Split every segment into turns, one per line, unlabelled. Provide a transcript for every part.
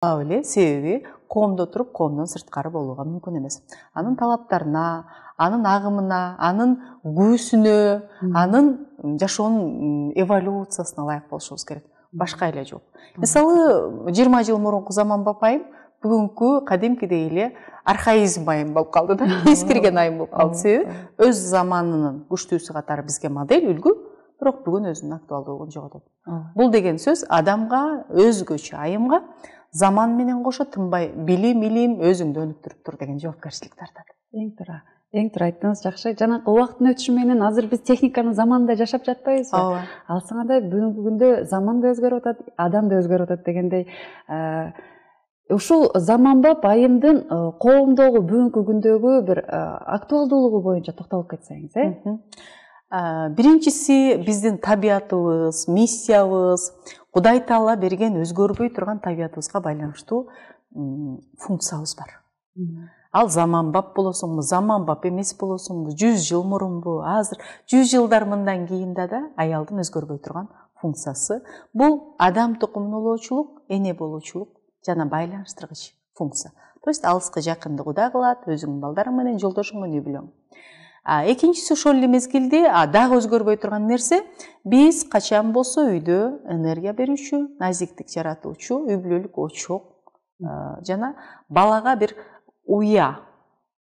эле, себеби коомдо туруп коомдон сырткары болууга мүмкүн эмес. Анын талаптарына, анын агымына, анын күүсүнө, анын жашоонун эволюциясына ылайык болушубуз керек. Башка эле жок. Мисалы 20 жыл мурунку заманбап айым бүгүнкү кадимкидей эле архаизм айым болуп калды да, эскирген айым болуп калды. Себеби өз заманынын күчтүүсү катары бизге модель, үлгү, бирок бүгүн өзүнүн актуалдуулугун жоготот. Бул деген сөз адамга өзгөчө айымга заман менен кошо тынбай билим өзүңдү өнүктүрүп тур деген жоопкерчилик тартат.
Эң туура айттыңыз, жакшы. Жанакы убакыттын өтүшү менен азыр биз техниканын заманында жашап жатпайбызбы?
Ооба.
Ал сыңардай бүгүнкү күндө заман да өзгөрүп атат, адам да өзгөрүп атат дегендей. Ушул заманбап айымдын коомдогу бүгүнкү күндөгү бир актуалдуулугу боюнча токтолуп кетсеңиз,
Биринчиси биздин табиятыбыз, миссиябыз, Кудай Таала берген өзгөрбөй турган табиятыбызга байланыштуу функциябыз бар. Ал заманбап болосуңбу, заманбап эмес болосуңбу, 100 жыл мурунбу, азыр 100 жылдар мындан кийин да аялдын өзгөрбөй турган функциясы. Бул адам тукумун улоочулук, эне болуучулук жана байланыштыргыч функция. То есть алыскы жакындыгы да кылат, өзүңдүн балдарың менен, жолдошуң менен, үй бүлөң. Экинчиси ошол эле мезгилде дагы өзгөрбөй турган нерсе, биз качан болсо үйдө энергия берүүчү, назиктик жаратуучу, үй бүлөлүк очок жана балага бир уя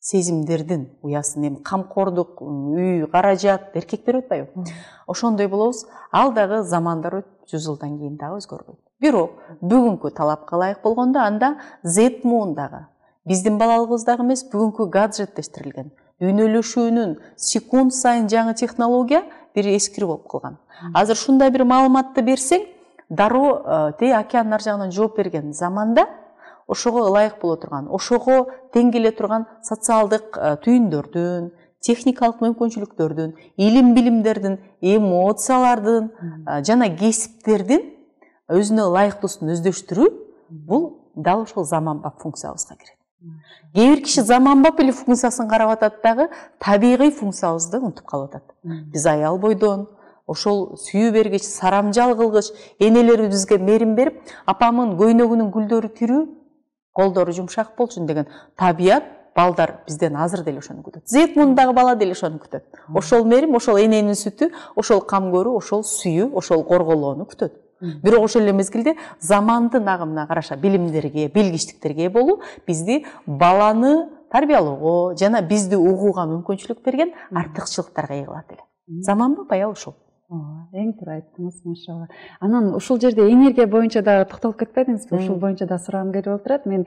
сезимдердин уясын, эми камкордук, үй, каражат эркек берип атпайбы? Ошондой болобуз. Ал дагы замандар өтүп 100 жылдан кийин дагы өзгөрбөйт. Бирок бүгүнкү талапка ылайык болгондо анда Z муундагы биздин балалыгыбыздагы эмес, бүгүнкү гаджеттештирилген дүйнөлөшүүнүн секунд сайын жаңы технология бир эскири болуп калган. Азыр ушундай бир маалыматты берсең, дароо океан ар жагынан жооп берген заманда ошого ылайык боло турган, ошого тең келе турган социалдык түйүндөрдүн, техникалык мүмкүнчүлүктөрдүн, илим-билимдердин, эмоциялардын жана кесиптердин өзүнө ылайыктуусун өздөштүрүү, бул дал ошол заманбап функциябызга кирет. Кээ бир киши заманбап эле функциясын карап атат дагы, табигый функциябызды унутуп калып атат. Биз аял бойдон ошол сүйүү бергич, сарамжал кылгыч, энелерибизге мээрим берип, апамын көйнөгүнүн гүлдөрү тирүү, колдору жумшак болчун деген табият балдар бизден азыр деле ошону күтөт. Z муундагы бала деле ошону күтөт. Ошол мээрим, ошол эненин сүтү, ошол кам көрүү, ошол сүйүү, ошол корголоону күтөт. Бирок ошол эле мезгилде замандын агымына караша билимдерге, билгичтиктерге болуу бизди баланы тарбиялоого жана бизди угууга мүмкүнчүлүк берген артыкчылыктарга ээ кылат эле. Заманбап аял ушул.
Эң туура айттыңыз, машалла. Анан ушул жерде энергия боюнча дагы токтолуп кетпедиңизби? Ушул боюнча да сурагым келип отурат. Мен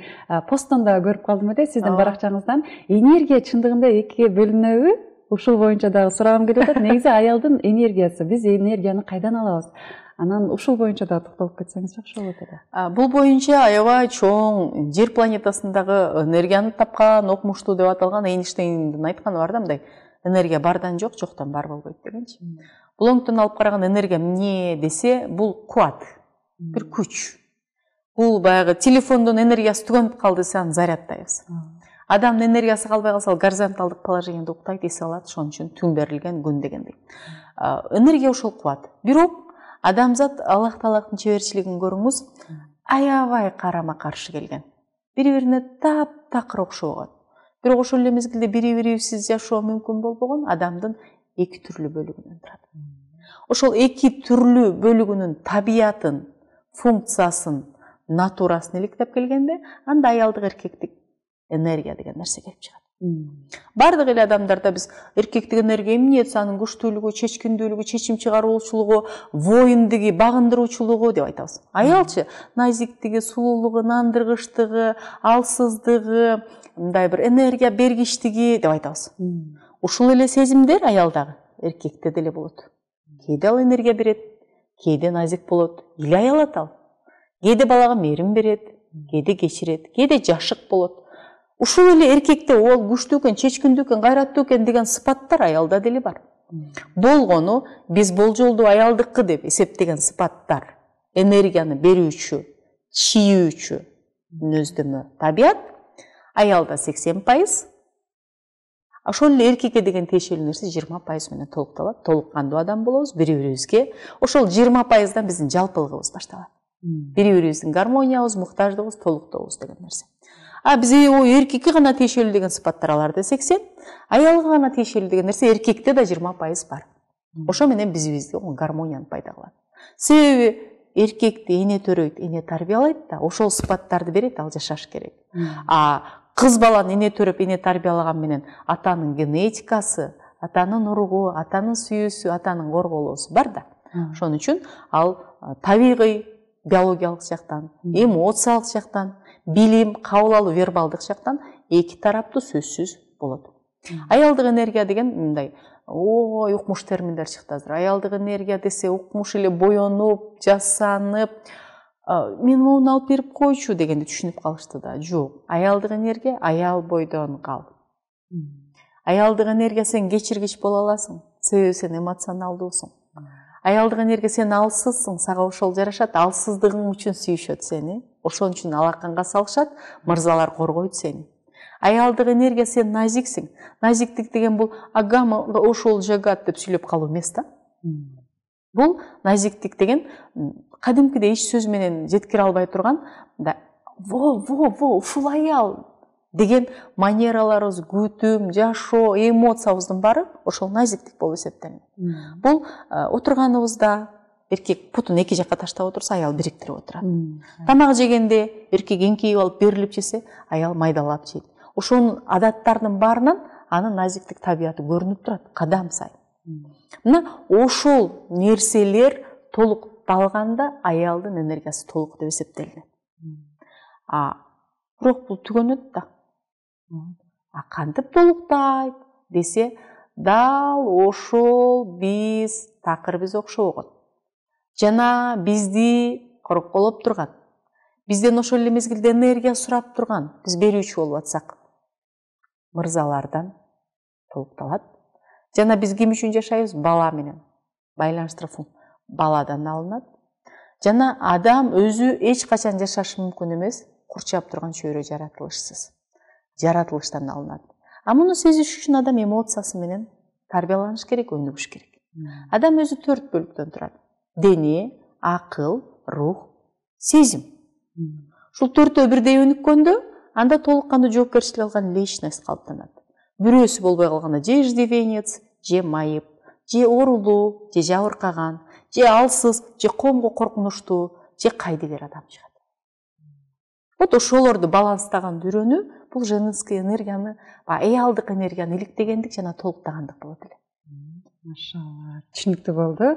посттон да көрүп калдым эле сиздин баракчаңыздан. Энергия чындыгында экиге бөлүнөбү? Ушул боюнча дагы сурагым келип атат. Негизи аялдын энергиясы, биз энергияны кайдан алабыз? Анан ушул боюнча да токтолуп кетсеңиз жакшы болот эле.
Бул боюнча аябай чоң жер планетасындагы энергияны тапкан, окумуштуу деп аталган Эйнштейндин айтканы бар да, мындай: энергия бардан жок, жоктон бар болбойт дегенчи. Бул оңтон алып караган энергия эмне десе, бул кубат, бир күч. Бул баягы телефондун энергиясы түгөнүп калды десе, аны зарядтайбыз. Адамдын энергиясы калбай калса, ал горизонталдык положениеде уктайт, эсе алат, ошон үчүн түн берилген, күн дегендей. Энергия ошол кубат. Бирок адамзат Аллах Тааланын чеберчилигин көрүңүз, аябай карама-каршы келген. Бири-бирине таптакыр окшобогон. Бирок ошол эле мезгилде бири-бирибизсиз жашоо мүмкүн болбогон адамдын эки түрлүү бөлүгүнөн турат. Ошол эки түрлүү бөлүгүнүн табиятын, функциясын, натурасын иликтеп келгенде, анда аялдык, эркектик энергия деген нерсе келип чыгат. Бардык эле адамдарда биз эркектик энергия эмне десе, анын күчтүүлүгү, чечкиндүүлүгү, чечим чыгаруучулугу, воиндиги, багындыруучулугу деп айтабыз. Аялчы назиктиги, сулуулугу, нандыргычтыгы, алсыздыгы, мындай бир энергия бергичтиги деп айтабыз. Ушул эле сезимдер аялдагы эркекте деле болот. Кээде ал энергия берет, кээде назик болот, ыйлай ал. Кээде балага мээрим берет, кээде кечирет, кээде жашык болот. Ушул эле эркекте ол күчтүү экен, чечкиндүү экен, кайраттуу экен деген сыпаттар аялда деле бар. Болгону биз болжолдуу аялдыкы деп эсептеген сыпаттар, энергияны берүүчү, чийүүчү мүнөздөмө табият аялда 80%, ошол эле эркекке деген тиешелүү нерсе 20% менен толукталат. Толук кандуу адам болобуз, бири-бирибизге ошол 20%дан биздин жалпылыгыбыз башталат. Бири-бирибиздин гармониябыз, муктаждыгыбыз, толуктообуз деген нерсе. Бизе о эркекке гана тиешелүү деген сыпаттар аларда 80, аялга гана тиешелүү деген нерсе эркекте да 20% бар. Ошо менен бизибизде гармонияны пайда кылат. Себеби эркекти эне төрөйт, эне тарбиялайт да, ошол сыпаттарды берет, ал жашаш керек. Кыз баланы эне төрөп, эне тарбиялаган менен атанын генетикасы, атанын уругу, атанын сүйүүсү, атанын корголоосу бар да. Ошон үчүн ал табигый биологиялык жактан, эмоциялык жактан, билим, кабыл алуу, вербалдык жактан эки тараптуу сөзсүз болот. Аялдык энергия деген мындай укмуш терминдер чыкты азыр. Аялдык энергия десе укмуш эле боенуп, жасанып, мен муну алып берип койчу дегенди түшүнүп калышты да. Жок, аялдык энергия аял бойдон кал. Аялдык энергия сен кечиргич боло аласың, себеби сен эмоционалдуусуң. Аялдык энергия сен алсызсың, сага ошол жарашат, алсыздыгың үчүн сүйүшөт сени. Ошон үчүн алаканга салышат, мырзалар коргойт сени. Аялдык энергия сен назиксиң. Назиктик деген бул агама ошол жагат деп сүйлөп калуу эмес да. Бул назиктик деген кадимкидей эч сөз менен жеткире албай турган ушул аял деген манераларыбыз, күтүм, жашоо, эмоциябыздын баары ошол назиктик болуп эсептелет. Бул отурганыбызда эркек бутун эки жакка таштап отурса, аял бириктирип отурат. Тамак жегенде эркек эңкейип алып берилип жесе, аял майдалап жейт. Ошонун адаттардын баарынан анын назиктик табияты көрүнүп турат кадам сайын. Мына ошол нерселер толукталганда аялдын энергиясы толук деп эсептелинет. Бирок бул түгөнөт да. Кантип толуктайт десе, дал ошол биз такыр окшобогон. Жана бизди корколоп турган. Бизден ошол эле мезгилде энергия сурап турган, биз берүүчү болуп атсак, мырзалардан толукталат. Жана биз ким үчүн жашайбыз? Бала менен. Байланыштырып баладан алынат. Жана адам өзү эч качан жашашы мүмкүн эмес, курчап турган чөйрө жаратылышсыз. Жаратылыштан алынат. Муну сезиш үчүн адам эмоциясы менен тарбияланыш керек, өнүгүш керек. Адам өзү 4 бөлүктөн турат. Дене, акыл, рух, сезим. Ушул 4-өө бирдей өнүккөндө, анда толук кандуу жоопкерчилик алган личность калыптанат. Бирөөсү болбой калганда же иждивенец, же майып, же оорулуу, же жабыркаган, же алсыз, же коомго коркунучтуу, же кайдыгер адам чыгат. Вот ошолорду баланстаган үйрөнүү бул женский энергияны, аялдык энергияны иликтегендик жана толуктагандык болот эле.
Машалла, түшүнүктүү болду.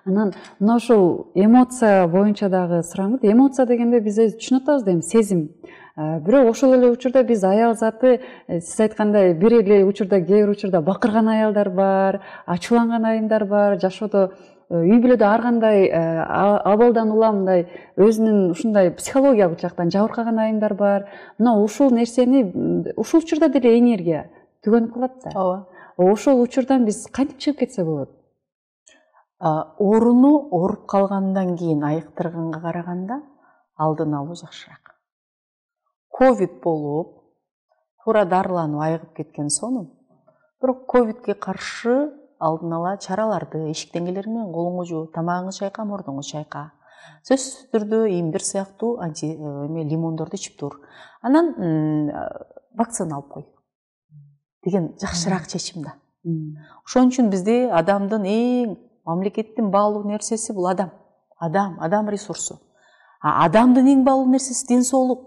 Анан мына ушул эмоция боюнча дагы сураңыз. Эмоция дегенде биз түшүнүп атабыз дейм, сезим. Бирок ошол эле учурда биз аял заты, сиз айткандай, бир эле учурда, кээ бир учурда бакырган аялдар бар, ачууланган айымдар бар, жашоодо үй бүлөдө ар кандай абалдан улам мындай өзүнүн ушундай психологиялык жактан жабыркаган айымдар бар. Мына ушул нерсени ушул учурда деле энергия түгөнүп калат да.
Ооба.
Ошол учурдан биз кантип чыгып кетсе болот?
Ооруну ооруп калгандан кийин айыктырганга караганда алдын алуу жакшыраак. Ковид болуп, туура дарыланып айыгып кеткен сонун. Бирок ковидке каршы алдын ала чараларды, эшик деңгээлери менен колуңду жуу, тамагыңды чайка, мурдуңду чайка. Сөзсүз түрдө имбир сыяктуу лимондорду ичип тур. Анан вакцина алып кой деген жакшыраак чечим да. Ошон үчүн бизде адамдын эң мамлекеттин баалуу нерсеси бул адам. Адам ресурсу. Адамдын эң баалуу нерсеси ден соолук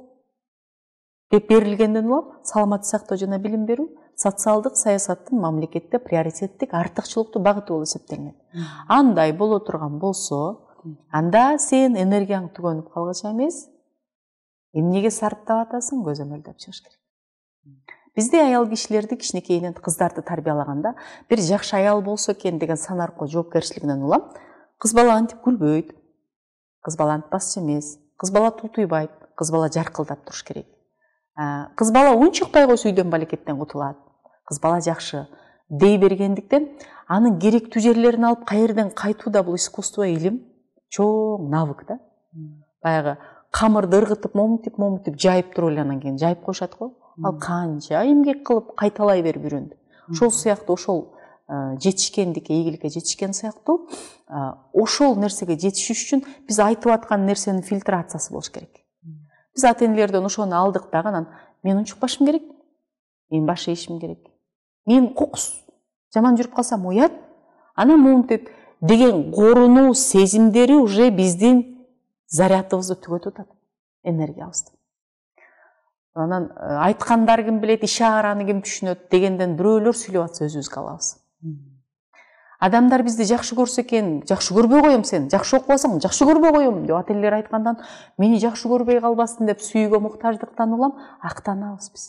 деп берилгенден улам саламаттык сактоо жана билим берүү социалдык саясаттын мамлекетте приоритеттик артыкчылыктуу багыты болуп эсептелинет. Андай боло турган болсо, анда сен энергияң түгөнүп калгыча эмес, эмнеге сарптап атасың, көзөмөлдөп чыгыш керек. Бизде аял кишилерди кичинекейинен кыздарды тарбиялаганда бир жакшы аял болсо экен деген сан аркылуу жоопкерчилигинен улам кыз бала антип күлбөйт, кыз бала антпасчы эмес, кыз бала тултуйбайт, кыз бала жаркылдап туруш керек. Кыз бала унчукпай койсо үйдөн балекеттен кутулат. Кыз бала жакшы дей бергендиктен анын керектүү жерлерин алып кайерден кайтуу да бул искусство, илим, чоң навык да. Баягы камырды ыргытып, момутип жайып туруп эле анан кийин жайып коюшат го. Ал канча эмгек кылып кайталай берип үйрөндү. Ошол сыяктуу ошол жетишкендикке, ийгиликке жетишкен сыяктуу, ошол нерсеге жетиш үчүн биз айтып аткан нерсенин фильтрациясы болуш керек. Биз ата энелерден ошону алдык дагы, анан мен унчукпашым керек, мен баш ийишим керек, мен кокус жаман жүрүп калсам уят, анан монтип деген корунуу сезимдери уже биздин зарядыбызды түгөтүп атат, энергиябызды. Анан айткандар ким билет, ишараны ким түшүнөт дегенден бирөөлөр сүйлөп атса өзүбүзгө алабыз. Адамдар бизди жакшы көрсө экен, жакшы көрбөй коем сени, жакшы окубасаң жакшы көрбөй коем деп ата энелер айткандан мени жакшы көрбөй калбасын деп сүйүүгө муктаждыктан улам актанабыз биз.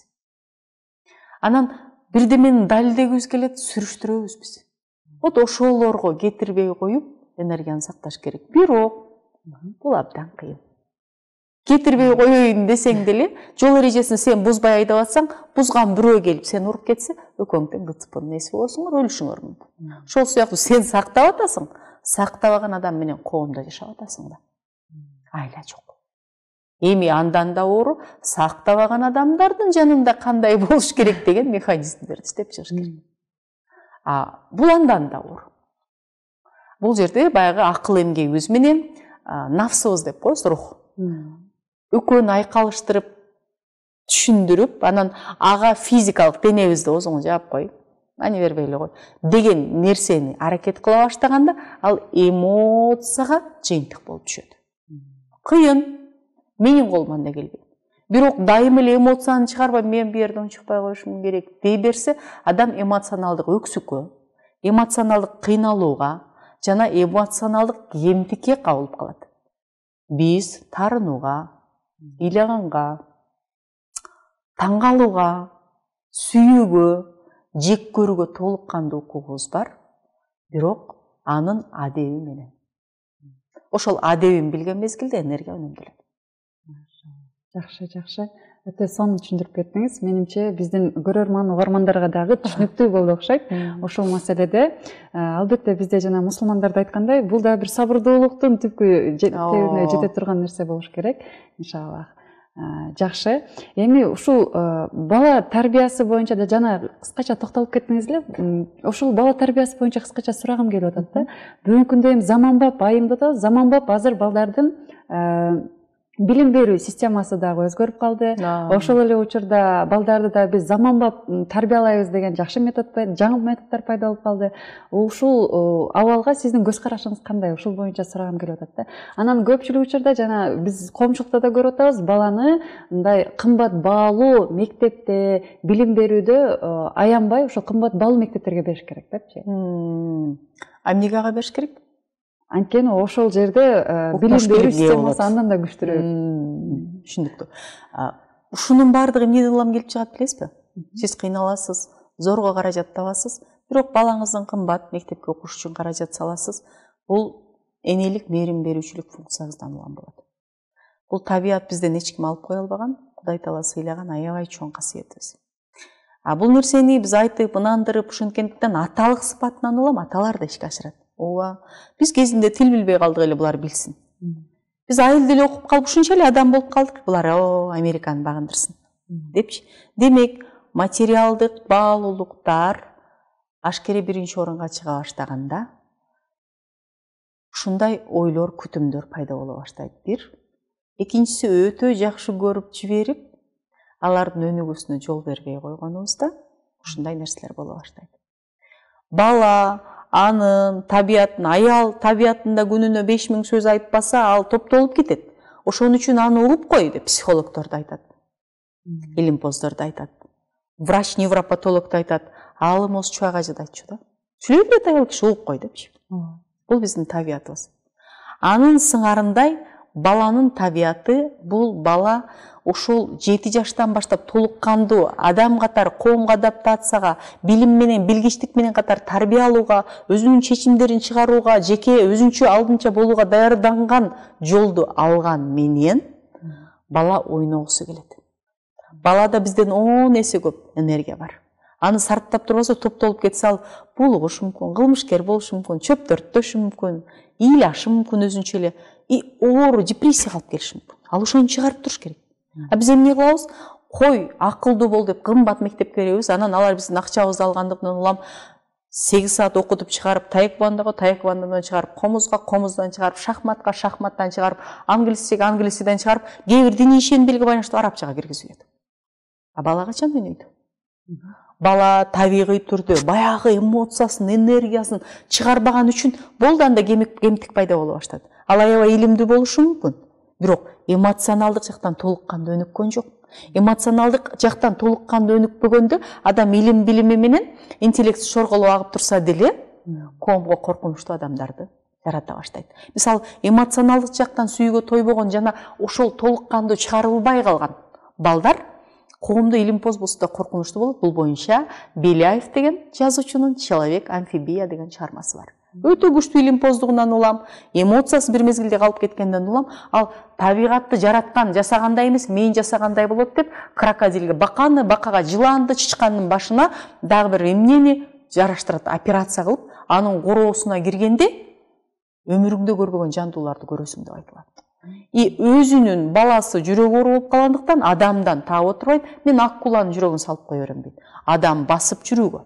Анан бирдемени далилдегибиз келет, сүрүштүрөбүз биз. Вот ошолорго кетирбей коюп энергияны сакташ керек. Бирок бул абдан кыйын. Кетирбей коеюн десең деле, жол эрежесин сен бузбай айдап атсаң, бузган бирөө келип сени уруп кетсе, экөөң тең ГЦПнын эси болосуңар, өлүшүңөр мүмкүн. Ошол сыяктуу сен сактап атасың, сактабаган адам менен коомдо жашап атасың да. Айла жок. Эми андан да ору сактабаган адамдардын жанында кандай болуш керек деген механизмдерди иштеп чыгыш керек. Бул андан да ору. Бул жерде баягы акыл эмгегибиз менен нафсыбыз деп коебуз, рух. Экөөнү айкалыштырып, түшүндүрүп, анан ага физикалык денебизди озуңу жаап кой, ани бербей эле кой деген нерсени аракет кыла баштаганда, ал эмоцияга жыйынтык болуп түшөт. Кыйын, менин колуман да келбейт. Бирок дайым эле эмоцияны чыгарбай, мен бу жерден чыкпай коюшум керек дей берсе, адам эмоционалдык өксүккө, эмоционалдык кыйналууга жана эмоционалдык кемтикке кабылып калат. Биз тарынууга, ыйлаганга, таң калууга, сүйүүгө, жек көрүүгө толук кандуу укугубуз бар, бирок анын адеби менен. Ошол адебин билген мезгилде энергия үнөмдөлөт.
Жакшы. Өтө сонун түшүндүрүп кеттиңиз. Менимче биздин көрөрман, угармандарга дагы түшүнүктүү болду окшойт. Ошол маселеде албетте бизде жана мусулмандарда айткандай, бул да бир сабырдуулуктун түпкү тегине жете турган нерсе болуш керек. Иншаллах. Жакшы. Эми ушул бала тарбиясы боюнча да жана кыскача токтолуп кеттиңиз эле. Ошол бала тарбиясы боюнча кыскача сурагым келип атат да. Бүгүнкү күндө эми заманбап айымдып атабыз. Заманбап азыр балдардын билим берүү системасы дагы өзгөрүп калды. Ошол эле учурда балдарды да биз заманбап тарбиялайбыз деген жакшы методдор, жаңы методдор пайда болуп калды. Ушул абалга сиздин көз карашыңыз кандай? Ушул боюнча сурагым келип атат да. Анан көпчүлүк учурда жана биз коомчулукта да көрүп атабыз, баланы мындай кымбат баалуу мектепте билим берүүдө аянбай, ошол кымбат баалуу мектептерге бериш керек депчи.
Эмнеге ага бериш керек?
Анткени ошол жерде билим берүү системасы андан да күчтүүрөөт.
Түшүндүктүү. Ушунун баардыгы эмнеден улам келип чыгат билесизби? Сиз кыйналасыз, зорго каражат табасыз, бирок балаңыздын кымбат мектепке окуш үчүн каражат саласыз. Бул энелик, мээрим берүүчүлүк функцияңыздан улам болот. Бул табият бизден эч ким алып кое албаган, Кудай Таала сыйлаган аябай чоң касиетибиз. Бул нерсени биз айтып, ынандырып, ушинткендиктен аталык сыпатынан улам аталар да ишке ашырат. Биз кезинде тил билбей калдык эле, булар билсин. Биз айыл деле окуп калып ушунча эле адам болуп калдык, булар Американы багындырсын депчи. Демек, материалдык баалуулуктар ашкере биринчи орунга чыга баштаганда, ушундай ойлор, күтүмдөр пайда боло баштайт. Бир. Экинчиси, өтө жакшы көрүп жиберип, алардын өнүгүүсүнө жол бербей койгонубузда ушундай нерселер боло баштайт. Бала анын табиятын, аял табиятында күнүнө 5000 сөз айтпаса, ал топтолуп кетет. Ошон үчүн аны угуп кой деп психологдор да айтат. Илимпоздор да айтат. Врач, невропатолог да айтат. Алым осы чуага жадайтчу да. Сүйлөй берет аял киши, угуп кой депчи. Бул биздин табиятыбыз. Анын сыңарындай баланын табияты, бул бала ошол 7 жаштан баштап толук кандуу адам катары коомго адаптацияга, билим менен, билгичтик менен катар тарбиялууга, өзүнүн чечимдерин чыгарууга, жеке өзүнчө алдынча болууга даярданган жолду алган менен бала ойногусу келет. Балада бизден 10 эсе көп энергия бар. Аны сарптап турбаса, топтолуп кетсе, ал булугушу мүмкүн, кылмышкер болушу мүмкүн, чөп төрттөшү мүмкүн, ыйлашы мүмкүн өзүнчө эле, оору, депрессияга алып келиши мүмкүн. Ал ошону чыгарып туруш керек. Биз эмне кылабыз? Кой, акылдуу бол деп кымбат мектепке беребиз, анан алар биздин акчабызды алгандыктан улам 8 saat окутуп чыгарып, таэквондого, таэквондодон чыгарып, комузга, комуздан чыгарып, шахматка, шахматтан чыгарып, англисиге, англисиден чыгарып, кээ бир диний ишенимдилиги байланыштуу арабчага киргизилет. А бала качан ойнойт? Бала табигый түрдө баягы эмоциясын, энергиясын чыгарбаган үчүн болду, анда кемтик пайда боло баштады. Ал аябай илимдүү болушу мүмкүн, бирок эмоционалдык жактан толук кандуу өнүккөн жок. Эмоционалдык жактан толук кандуу өнүкпөгөндө адам илим билими менен интеллекти шорголоп агып турса деле коомго коркунучтуу адамдарды жарата баштайт. Мисалы, эмоционалдык жактан сүйүүгө тойбогон жана ошол толук кандуу чыгарылбай калган балдар коомдо илимпоз болсо да коркунучтуу болот. Бул боюнча Беляев деген жазуучунун «Человек-амфибия» деген чыгармасы бар. Өтө күчтүү илимпоздугунан улам, эмоциясы бир мезгилде калып кеткенден улам, ал табигатты жараткан, жасагандай эмес, мен жасагандай болот деп крокодилге баканы, бакага жыланды, чычкандын башына дагы бир эмнени жараштырат, операция кылып, анын короосуна киргенде өмүрүңдө көрбөгөн жандууларды көрөсүң деп айтылат. И өзүнүн баласы жүрөгү оору болуп калгандыктан адамдан таап отурбайт, мен акуланын жүрөгүн салып кое берем дейт. Адам басып жүрүүгө.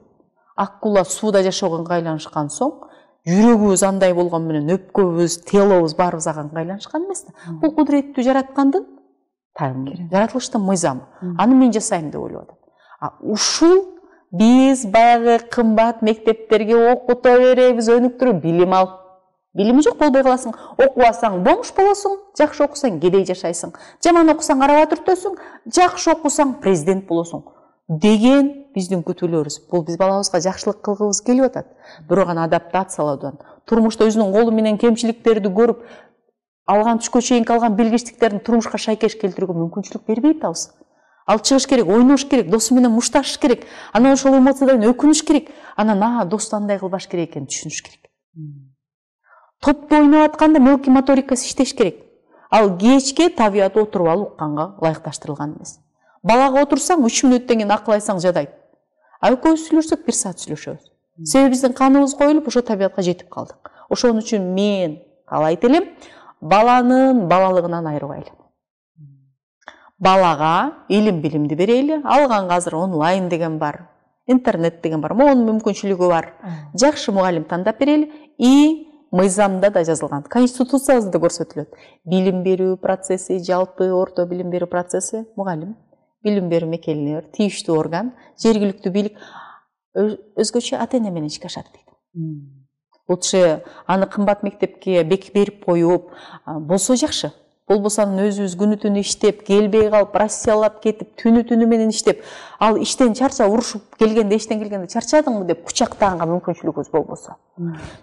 Акула сууда жашоого ыңгайланышкан соң, жүрөгүбүз андай болгон менен өпкөбүз, телобуз баарыбыз ага ыңгайланышкан эмес да. Бул кудуреттүү жараткандын жаратылыштын мыйзамы. Аны мен жасайм деп ойлоп атат. Ушул биз баягы кымбат мектептерге окута беребиз, өнүктүрүп, билим ал. Билими жок болбой каласың. Окубасаң бомж болосуң, жакшы окусаң кедей жашайсың. Жаман окусаң араба түртөсүң, жакшы окусаң президент болосуң деген биздин күтүүлөрүбүз. Бул биз балабызга жакшылык кылгыбыз келип атат. Бирок аны адаптациялаудан, турмушта өзүнүн колу менен кемчиликтерди көрүп, алган түшкө чейинки алган билгичтиктерин турмушка шайкеш келтирүүгө мүмкүнчүлүк бербей атабыз. Ал чыгыш керек, ойнош керек, досу менен мушташыш керек. Анан ошол эмоциядан өкүнүш керек. Анан досту андай кылбаш керек экенин түшүнүш керек. Топто ойноп атканда мелкий моторикасы иштеш керек. Ал кечке табият отуруп алып укканга ылайыкташтырылган эмес. Балага отурсаң 3 мүнөттөн кийин акыл айтсаң жадайт. А экөөбүз сүйлөшсөк 1 саат сүйлөшөбүз. Себеби биздин каныбыз коюлуп ошо табиятка жетип калдык. Ошон үчүн мен каалайт элем, баланын балалыгынан айырбайлы. Балага илим билимди берели. Алган азыр онлайн деген бар, интернет деген бар, монун мүмкүнчүлүгү бар. Жакшы мугалим тандап берели. И мыйзамда да жазылган, конституциябызда көрсөтүлөт. Билим берүү процесси, жалпы орто билим берүү процесси мугалим, билим берүү мекемелер, тийиштүү орган, жергиликтүү бийлик өзгөчө ата-эне менен ишке ашат дейт. Лучше аны кымбат мектепке берип коюп, болсо жакшы. Болбосо анын өзүбүз күнү түнү иштеп, келбей калып, Россиялап кетип, түнү менен иштеп, ал иштен чарчап, урушуп келгенде, иштен келгенде чарчадыңбы деп кучактаганга мүмкүнчүлүгүбүз болбосо.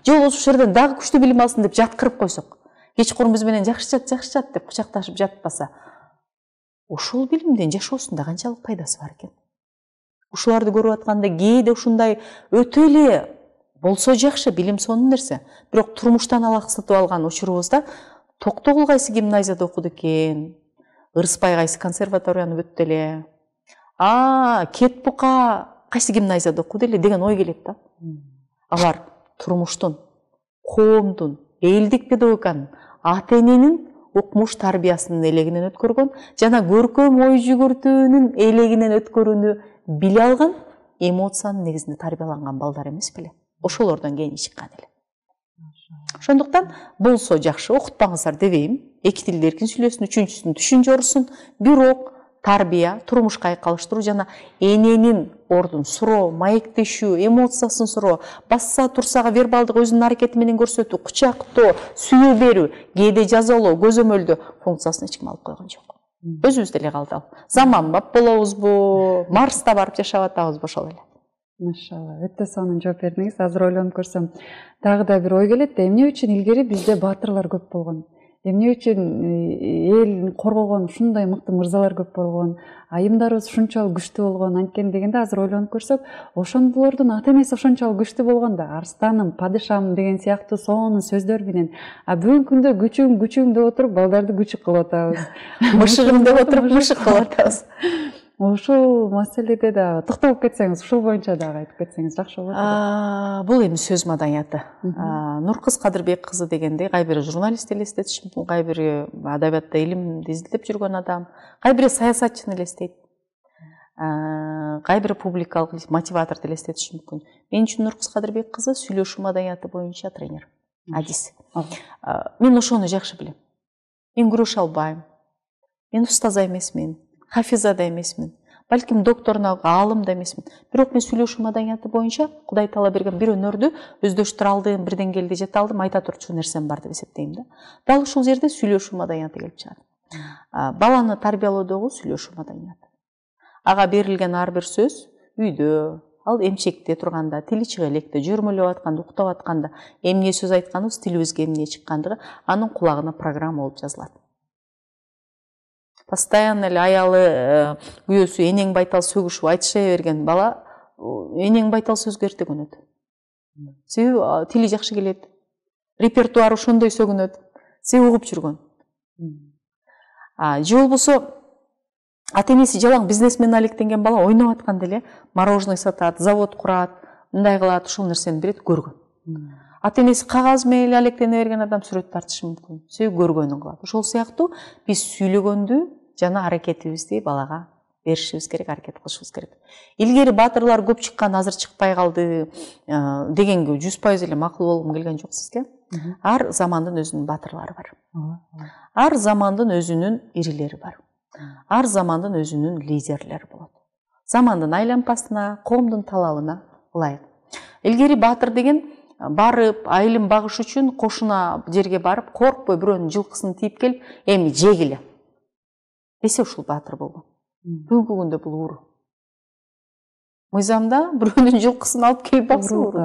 Же ошол жерден дагы күчтүү билим алсын деп жаткырып койсок, кечкурун биз менен жакшы жат деп кучакташып жатпаса, ошол билимден жашоосунда канчалык пайдасы бар экен? Ушуларды көрүп атканда кээде ушундай өтө эле болсо жакшы, билим сонун нерсе. Бирок турмуштан алаксытып алган учурубузда Токтогул кайсы гимназияда окуду экен, Ырыспай кайсы консерваторияны бүттү эле, Кетбука кайсы гимназияда окуду эле деген ой келет да. Алар турмуштун, коомдун, элдик педагогиканын, ата-эненин окумуш тарбиясынын элегинен өткөргөн жана көркөм ой жүгүртүүнүн элегинен өткөрүүнү биле алган, эмоциянын негизинде тарбияланган балдар эмес беле? Ошолордон кийин чыккан эле. Ошондуктан болсо жакшы, окутпаңыздар дебейм. Эки тилде эркин сүйлөсүн, үчүнчүсүн түшүнчө орусун, бирок тарбия, турмушка айкалыштыруу жана эненин ордун суроо, маектешүү, эмоциясын суроо, басса турсага вербалдык өзүнүн аракети менен көрсөтүү, кучактоо, сүйүү берүү, кээде жазалоо, көзөмөлдөө функциясын эч ким алып койгон жок. Өзүбүз деле калды ал. Заманбап болобузбу, Марста барып жашап атабызбы, ошол эле.
Машалла, өтө сонун жооп бердиңиз. Азыр ойлонуп көрсөм, дагы да бир ой келет да, эмне үчүн илгери бизде баатырлар көп болгон? Эмне үчүн эл коргогон ушундай мыкты мырзалар көп болгон? Айымдарыбыз ушунчалык күчтүү болгон анткени дегенде азыр ойлонуп көрсөк, ошондолордун ата-энеси ошончалык күчтүү болгон да, арстаным, падышам деген сыяктуу сонун сөздөр менен. А бүгүнкү күндө күчүң деп отуруп балдарды күчүк кылып атабыз.
Мышыгым деп отуруп мышык кылып атабыз.
Ушул маселеде да токтолуп кетсеңиз, ушул боюнча дагы айтып кетсеңиз жакшы болот.
Бул эми сөз маданияты. Нуркыз Кадырбек кызы дегенде кайбир журналист элестетиши мүмкүн, кайбири адабиятта илимди изилдеп жүргөн адам, кайбири саясатчыны элестейт. кайбир публикалык мотиватор элестетиши мүмкүн. Мен үчүн Нуркыз Кадырбек кызы сүйлөшүү маданияты боюнча тренер, адис. Мен ошону жакшы билем. Мен күрөшө албайм. Мен устаза эмесмин, хафиза да эмесмин, балким докторуна аалым да эмесмин. Бирок мен сүйлөшүү маданияты боюнча Кудай таала берген бир өнөрдү өздөштүрө алдым, бир деңгээлде жете алдым, айта турчу нерсем бар деп эсептейм да. Дал ушул жерде сүйлөшүү маданияты келип чыгат. Баланы тарбиялоодогу сүйлөшүү маданияты. Ага берилген ар бир сөз үйдө, ал эмчекте турганда, тили чыга электе, жүрмөлөп атканда, уктап атканда, эмне сөз айтканыбыз тилибизге эмне чыккандыгы анын кулагына программа болуп жазылат. Постоянно эле аялы күйөөсү энең байтал сөгүшүп айтыша берген бала энең байтал сөзгө эрте көнөт. Себеби тили жакшы келет, репертуары ошондой сөгүнөт, себеби угуп жүргөн. Же болбосо ата-энеси жалаң бизнесмен алектенген бала ойноп атканда эле мороженое сатат, завод курат, мындай кылат, ушул нерсени берет, көргөн. Ата-энеси кагаз менен эле алектене берген адам сүрөт тартышы мүмкүн. Себеби көргөнүн кылат. Ошол сыяктуу биз сүйлөгөндү жана аракетибизди балага беришибиз керек, аракет кылышыбыз керек. Илгери баатырлар көп чыккан, азыр чыкпай калды дегенге 100% эле макул болгум келген жок сизге. Ар замандын өзүнүн баатырлары бар. Ар замандын өзүнүн ирилери бар. Ар замандын өзүнүн лидерлери болот. Замандын айлампасына, коомдун талабына ылайык. Илгери баатыр деген барып, айылын багыш үчүн кошуна жерге барып, коркпой бирөөнүн жылкысын тийип келип, эми жегиле десе ушул баатыр болгон. Бүгүнкү күндө бул уру. Мыйзамда бирөөнүн жылкысын алып келип бакса уру.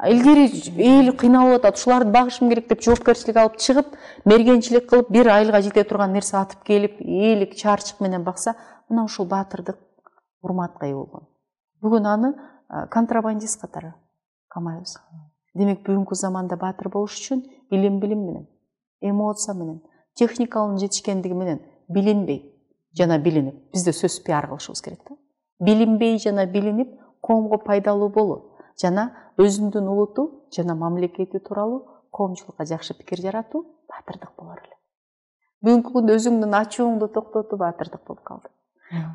Илгери эл кыйналып атат, ушуларды багышым керек деп жоопкерчилик алып чыгып, мергенчилик кылып, бир айылга жете турган нерсе атып келип, ээлик чаарчык менен бакса, мына ушул баатырдык урматка ээ болгон. Бүгүн аны контрабандист катары камайбыз. Демек бүгүнкү заманда баатыр болуш үчүн билим менен, эмоция менен, техникалын жетишкендиги менен билинбей жана билинип, бизде сөз пиар кылышыбыз керек да. Билинбей жана билинип, коомго пайдалуу болуу жана өзүңдүн улуту жана мамлекети тууралуу коомчулукка жакшы пикир жаратуу баатырдык болор эле. Бүгүнкү күндө өзүңдүн ачууңду токтотуу баатырдык болуп калды.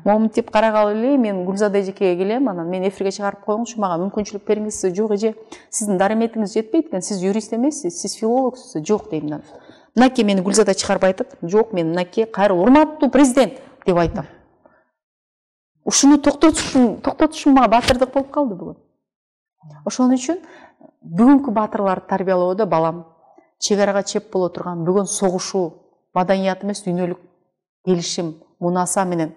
Моминтип карагалы эле мен Гүлзада эжекеге келем, анан мен эфирге чыгарып коюңузчу, мага мүмкүнчүлүк бериңиз. Жок эже, сиздин дараметиңиз жетпейт экен, сиз юрист эмессиз, сиз филологсуз. Жок дейм. Мынакей мени Гүлзада чыгарбай атат. Жок, мен мынакей кайра урматтуу президент деп айтам. Ушуну токтотушум мага баатырдык болуп калды бүгүн. Ошон үчүн бүгүнкү баатырларды тарбиялоодо балам чек арага чеп боло турган бүгүн согушуу маданияты эмес, дүйнөлүк келишим, мунаса менен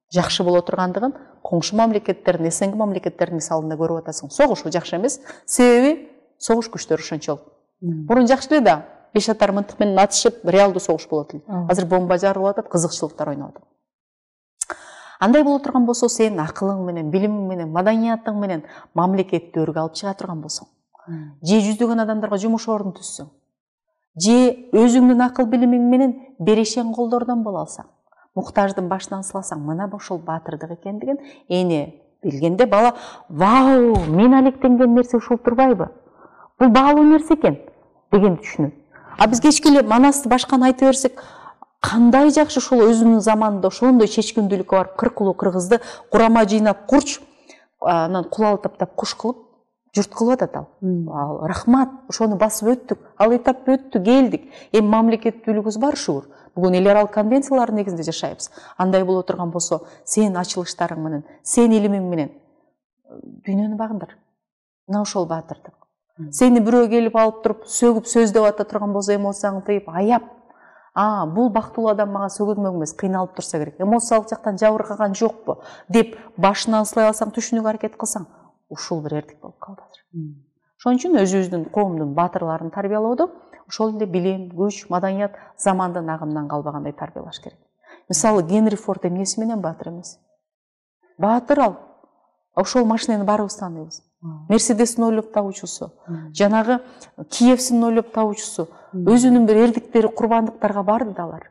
жакшы боло тургандыгын коңшу мамлекеттердин, СНГ мамлекеттердин мисалында көрүп атасың. Согушуу жакшы эмес, себеби согуш күчтөрү ошончолук. Мурун жакшы эле да, беш атар мынтык менен атышып, реалдуу согуш болот эле. Азыр бомба жарылып атат, кызыкчылыктар ойноп атат. Андай боло турган болсо, сен акылың менен, билимиң менен, маданиятың менен мамлекетти өргө алып чыга турган болсоң, же жүздөгөн адамдарга жумуш орун түзсөң, же өзүңдүн акыл билимиң менен берешен колдордон боло алсаң, муктаждын башынан сыласаң, мына ошол баатырдык экендигин эне билгенде бала, вау, мен алектенген нерсе ушул турбайбы? Бул баалуу нерсе экен дегенди түшүнөт. А биз кечке эле манасты башканы айта берсек, кандай жакшы ошол өзүнүн заманында ошондой чечкиндүүлүккө барып, кыркулуу кыргызды курама жыйнап курч, анан кулал таптап куш кылып журт кылып атат ал. Рахмат, ошону басып өттүк, ал этапты өттүк, келдик. Эми мамлекеттүүлүгүбүз бар шугур. Бүгүн эл аралык конвенциялардын негизинде жашайбыз. Андай боло турган болсо, сен ачылыштарың менен, сен илимиң менен дүйнөнү багындар. Мына ошол баатырдык. Сени бирөө келип алып туруп, сөгүп сөздөп ата турган болсо, эмоцияңды тыйып, аяп, бул бактылуу адам мага сөгүлмөк эмес, кыйналып турса керек. Эмоциялык жактан жабыркаган жокпу деп башынан сылай алсаң, түшүнүүгө аракет кылсаң, ушул бир эрдик болуп калды азыр. Ошон үчүн өзүбүздүн коомдун баатырларын тарбиялоодо ошол эле билим, күч, маданият замандын агымынан калбагандай тарбиялаш керек. Мисалы, Генри Форд эмнеси менен баатыр эмес? Баатыр ал. Ошол машинени баарыбыз тааныйбыз. Мерседесин ойлоп табуучусу, жанагы Киевсин ойлоп табуучусу, өзүнүн бир эрдиктери, курбандыктарга барды да алар.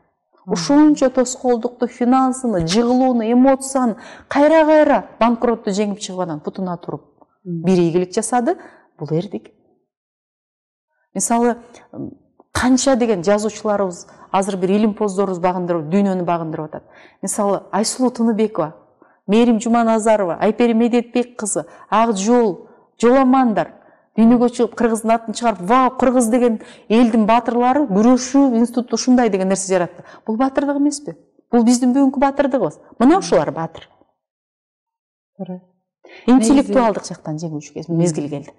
Ушунча тоскоолдукту, финансыны, жыгылууну, эмоцияны кайра банкротту жеңип чыгып анан путуна туруп бир ийгилик жасады. Бул эрдик. Мисалы, канча деген жазуучуларыбыз азыр бир илимпоздорубуз багындырып, дүйнөнү багындырып атат. Мисалы, Айсулуу Тыныбекова Мээрим Жуманазарова, Айпери Медетбек кызы, Ак жол, жоламандар. Дүйнөгө чыгып кыргыздын атын чыгарып, вау, кыргыз деген элдин батырлары күрөшүү институту ушундай деген нерсе жаратты. Бул батырдык эмеспи? Бул биздин бүгүнкү батырдыгыбыз. Мына ушулар батыр. Интеллектуалдык жактан жеңүүчү мезгил келди.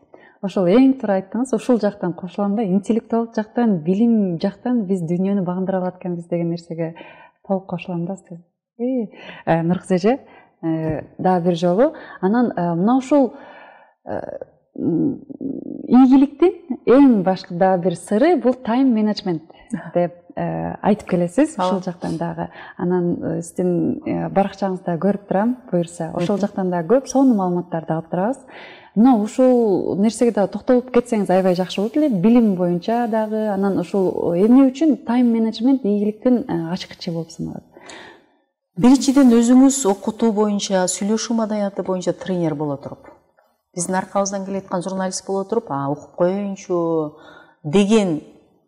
Ошол эң туура айттыңыз. Ушул жактан кошулам да, интеллектуалдык жактан, билим жактан биз дүйнөнү багындыра алат экенбиз деген нерсеге толук кошулам да. Нуркыз эже, дагы бир жолу. Анан мына ушул ийгиликтин эң башкы дагы бир сыры бул тайм менеджмент деп айтып келесиз. Ошол жактан дагы. Анан сиздин баракчаңызда көрүп турам, буюрса. Ошол жактан дагы көп сонун маалыматтарды алып турабыз. Мына ушул нерсеге дагы токтолуп кетсеңиз аябай жакшы болот эле. Билим боюнча дагы, анан ушул эмне үчүн тайм менеджмент ийгиликтин ачкычы болуп саналат?
Биринчиден өзүңүз окутуу боюнча, сүйлөшүү маданияты боюнча тренер боло туруп, биздин аркабыздан келаткан журналист боло туруп, окуп коеюнчу деген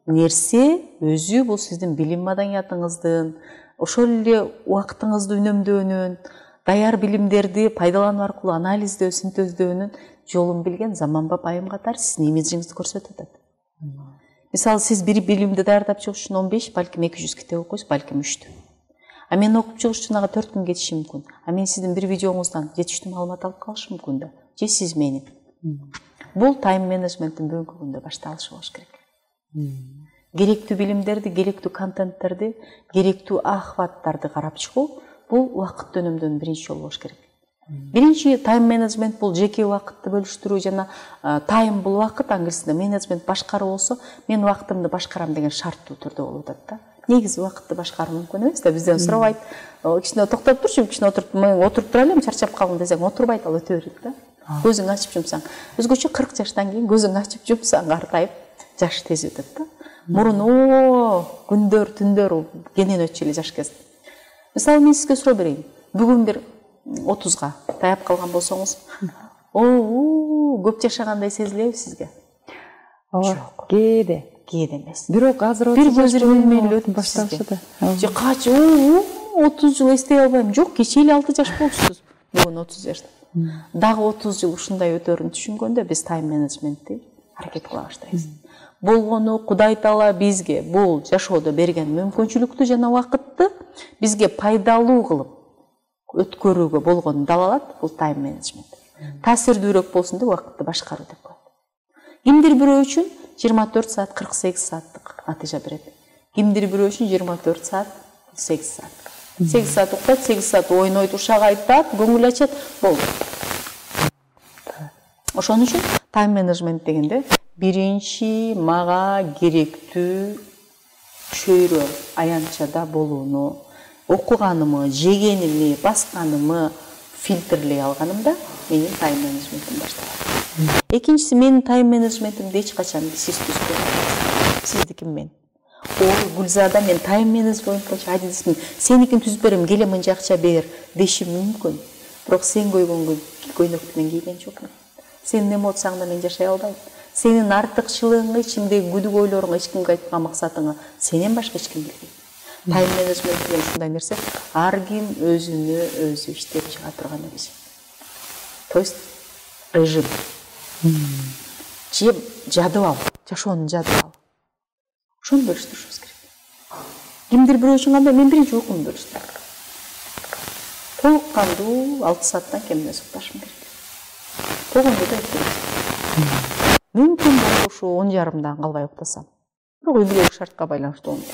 нерсе өзү бул сиздин билим маданиятыңыздын, ошол эле убактыңызды үнөмдөөнүн, даяр билимдерди пайдалануу аркылуу анализдөө, синтездөөнүн жолун билген заманбап айым катары сиздин имиджиңизди көрсөтүп атат. Мисалы, сиз бир билимди даярдап чыгыш үчүн 15, балким 200 китеп окуйсуз, балким 3. А мен окуп чыгыш үчүн 4 күн кетиши мүмкүн. А мен сиздин бир видеоңуздан 7-3 маалымат алып калышым мүмкүн да. Же сиз мени. Бул тайм менеджменттин бүгүнкү күндө башталышы болуш керек. Керектүү билимдерди, керектүү контенттерди, керектүү ахваттарды карап чыгуу бул убакыт өнөмдөн биринчи жол болуш керек. Биринчи тайм менеджмент бул жеке убакытты бөлүштүрүү жана тайм бул убакыт, англисинде менеджмент башкаруу болсо, мен убактымды башкарам деген шарттуу түрдө болуп атат да. Негизи убакытты башкаруу мүмкүн эмес да, бизден сурабайт. Кичине токтоп турчу, кичине отуруп тура элем, чарчап калдым десең, отурбайт, ал өтө берет да. Көзүң ачып жумсаң. Өзгөчө 40 жаштан кийин көзүң ачып жумсаң, картайып, жаш тез өтөт да. Мурун күндөр, түндөр кенен өтчү эле жаш кезде. Мисалы, мен сизге суроо берейин. Бүгүн бир 30га таяп калган болсоңуз, көп жашагандай сезилеби сизге?
Жок. Кээде
эмес.
Бирок азыр
бир көзүр өлмөй өтүп башталышты. Же кач 30 жыл эстей албайм. Жок, кечээ эле 6 жаш болчусуз. Бүгүн 30 жашта. Дагы 30 жыл ушундай өтөрүн түшүнгөндө биз тайм менеджментти аракет кыла баштайбыз. Болгону Кудай Таала бизге бул жашоодо берген мүмкүнчүлүктү жана убакытты бизге пайдалуу кылып өткөрүүгө болгонун далалат, бул тайм менеджмент. Таасирдүүрөөк болсун деп убакытты башкаруу деп коет. Кимдир бирөө үчүн 24 саат 48 сааттык натыйжа берет. Кимдир бирөө үчүн 24 саат 8 саат. 8 саат уктайт, 8 саат ойнойт, ушак айтат, көңүл ачат, болду. Ошон үчүн тайм менеджмент дегенде биринчи мага керектүү чөйрө аянтчада болууну, окуганымы, жегеними, басканымы фильтрлей алганымда менин тайм менеджментим башталат. Экинчиси, менин тайм менеджментимди эч качан сиз түзбөйсүз. Сиздики мен. Гүлзада, мен тайм менеджмент боюнча адисмин. Сеникин түзүп берем, келе мынча акча бер дешим мүмкүн. Бирок сен койгон көйнөктү мен кийген жокмун. Сен неме отсаң да мен жашай албайм. Сенин артыкчылыгыңы, ичиңдеги күдүк ойлоруңу эч кимге айткан максатыңы сенен башка эч ким билбейт. Тайм менеджмент деген ушундай нерсе, ар ким өзүнө өзү иштеп чыга турган нерсе. То есть режим. Же жадыбал, жашоонун жадыбалы. Ошону бөлүштүрүшүбүз керек. Кимдир бирөө үчүн кандай, мен биринчи уйкумду бөлүштүрөм. Толук кандуу 6 сааттан кем эмес укташым керек. Болгондо да мүмкүн болсо ушу 10:30 калбай уктасам. Бирок үйдөгү шартка байланыштуу болот.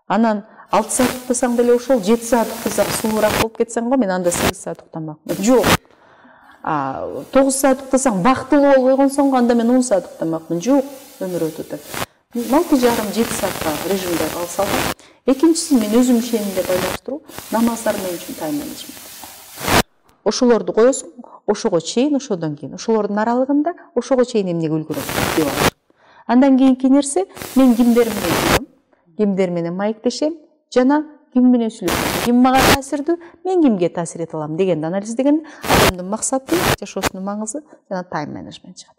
Анан 6 саат уктасаң деле ошол 7 саат уктасаң суураак болуп кетсең го, мен анда 8 саат уктамакмын. Жок. 9 саат уктасаң бактылуу болбой койгонсоң, анда мен 10 саат уктамакмын. Жок, өмүр өтүп атат. 6,5-7 саатка режимде калса алам. Экинчиси, мен өзүм ишенимге байланыштыруу, намаздар менин үчүн тайм менеджмент. Ошолорду коесуң, ошого чейин, ошодон кийин, ошолордун аралыгында ошого чейин эмнеге үлгүрөм деп алам. Андан кийинки нерсе, мен кимдер менен жүрөм, кимдер менен маектешем жана ким менен сүйлөшөм, ким мага таасирдүү, мен кимге таасир эте алам дегенди анализдеген адамдын максаты, жашоосунун маңызы жана тайм менеджмент чыгат.